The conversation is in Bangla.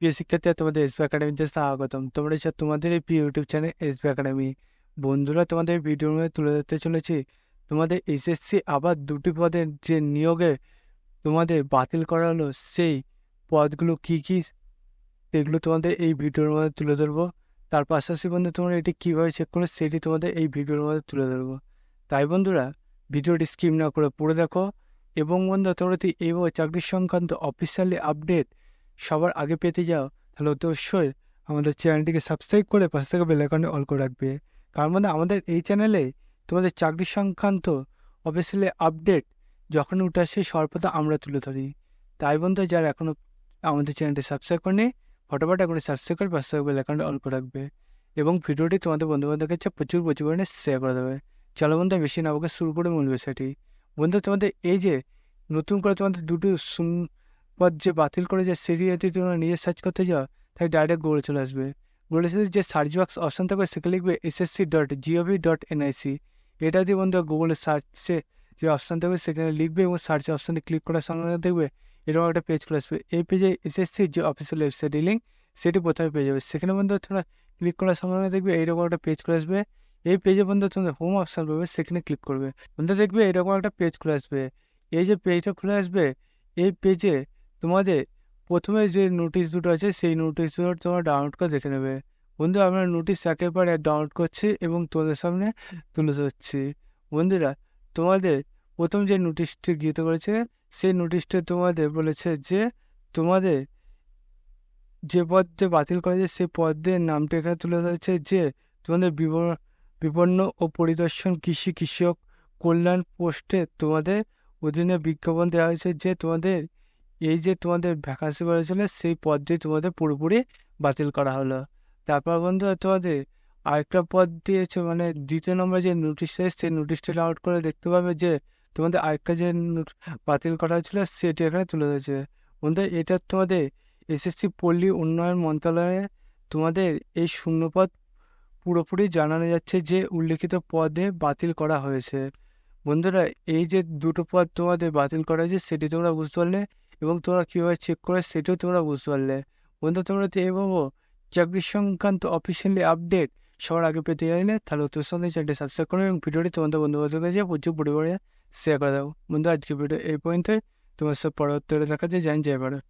প্রিয় শিক্ষার্থীরা, তোমাদের এসবি একাডেমিতে স্বাগতম। তোমরা তোমাদের এই প্রিয় ইউটিউব চ্যানেল এসবি একাডেমি। বন্ধুরা, তোমাদের ভিডিওর মধ্যে তুলে ধরতে চলেছি তোমাদের এসএসসি আবার 2টি পদের যে নিয়োগে তোমাদের বাতিল করা হলো, সেই পদগুলো কি কি সেগুলো তোমাদের এই ভিডিওর মধ্যে তুলে ধরবো। তার পাশাপাশি বন্ধু, তোমরা এটি কীভাবে চেক করো সেটি তোমাদের এই ভিডিওর মধ্যে তুলে ধরবো। তাই বন্ধুরা, ভিডিওটি স্কিপ না করে পড়ে দেখো। এবং বন্ধু, তোমরা যদি এইভাবে চাকরির সংক্রান্ত অফিসিয়ালি আপডেট সবার আগে পেতে যাও, তাহলে অবশ্যই আমাদের চ্যানেলটিকে সাবস্ক্রাইব করে পাশে থেকে বেল আইকনে অল করে রাখবে। কারণ মানে আমাদের এই চ্যানেলে তোমাদের চাকরি সংক্রান্ত অফিসিয়ালি আপডেট যখন উঠে আসে সর্বদা আমরা তুলে ধরি। তাই বন্ধু, যারা এখনও আমাদের চ্যানেলটি সাবস্ক্রাইব করেনি, ফটোফট এখন সাবস্ক্রাইব করে পাশে থেকে বেল আইকনটা অল করে রাখবে এবং ভিডিওটি তোমাদের বন্ধুবান্ধবের কাছে প্রচুর পরিমাণে শেয়ার করে দেবে। চলো বন্ধু, বেশি না আমাকে শুরু করে মূল বিষয়টি। বন্ধু, তোমাদের এই যে নতুন করে তোমাদের দুটো পদ যে বাতিল করে যে সেটি যদি তোমরা নিজে সার্চ করতে যাও, তাই ডাইরেক্ট গুগলে চলে আসবে। গুগলে সাথে যে সার্চ বক্স অপশন থাকবে সেখানে লিখবে ssc.gov.nic। এটা দিয়ে বন্ধু গুগলে সার্চে যে অপশান থাকবে সেখানে লিখবে এবং সার্চ অপশানে ক্লিক করার সঙ্গে সঙ্গে দেখবে এরকম একটা পেজ চলে আসবে। এই পেজে এসএসসির যে অফিসিয়াল ওয়েবসাইটের লিঙ্ক সেটি প্রথমে পেয়ে যাবে। সেখানে বন্ধু তোমরা ক্লিক করার সঙ্গে সঙ্গে দেখবে এইরকম একটা পেজ চলে আসবে। এই পেজে বন্ধু তোমাদের হোম অপশান পাবে, সেখানে ক্লিক করবে। বন্ধু দেখবে এরকম একটা পেজ খুলে আসবে। এই যে পেজটা খুলে আসবে, এই পেজে তোমাদের প্রথমে যে নোটিশ দুটো আছে সেই নোটিশ দুটো তোমরা ডাউনলোড করে দেখে নেবে। বন্ধু, আমরা নোটিশ একেবারে ডাউনলোড করছি এবং তোমাদের সামনে তুলে ধরছি। বন্ধুরা, তোমাদের প্রথম যে নোটিশটি গৃহীত করেছে সেই নোটিশটা তোমাদের বলেছে যে তোমাদের যে পদ যে বাতিল করেছে সেই পদের নামটা এখানে তুলে ধরেছে যে তোমাদের বিপণন ও পরিদর্শন কৃষক কল্যাণ পোস্টে তোমাদের অধীনে বিজ্ঞাপন দেওয়া হয়েছে যে তোমাদের এই যে তোমাদের ভ্যাকান্সি বেরোছিল সেই পদটি তোমাদের পুরোপুরি বাতিল করা হলো। তারপর বন্ধু তোমাদের আরেকটা পদ দিয়েছে, মানে দ্বিতীয় নম্বর যে নোটিশটা সেই নোটিশটা ডাউনলোড করে দেখতে পাবে যে তোমাদের আরেকটা যে বাতিল করা হয়েছিল সেটি এখানে তুলে ধরেছে। বন্ধু, এটা তোমাদের এসএসসি পল্লী উন্নয়ন মন্ত্রণালয়ে তোমাদের এই শূন্যপদ পুরোপুরি জানানো যাচ্ছে যে উল্লিখিত পদে বাতিল করা হয়েছে। বন্ধুরা, এই যে দুটো পদ তোমাদের বাতিল করা হয়েছে সেটি তোমরা বুঝতে পারলে এবং তোমরা কীভাবে চেক করে সেটিও তোমরা বুঝতে পারলে। বন্ধু, তোমরা তো এইভাবে চাকরি সংক্রান্ত অফিসিয়ালি আপডেট সবার আগে পেতে চাইলে তাহলে তোর সঙ্গে চ্যানেলটি সাবস্ক্রাইব করো এবং ভিডিওটি তোমাদের বন্ধুবান্ধবের কাছে প্রচুর পরিমাণে শেয়ার করে দাও। বন্ধু, আজকে ভিডিও এই পর্যন্তই। তোমার সব পরবর্তী দেখা যায়। জানি জয় ভারত।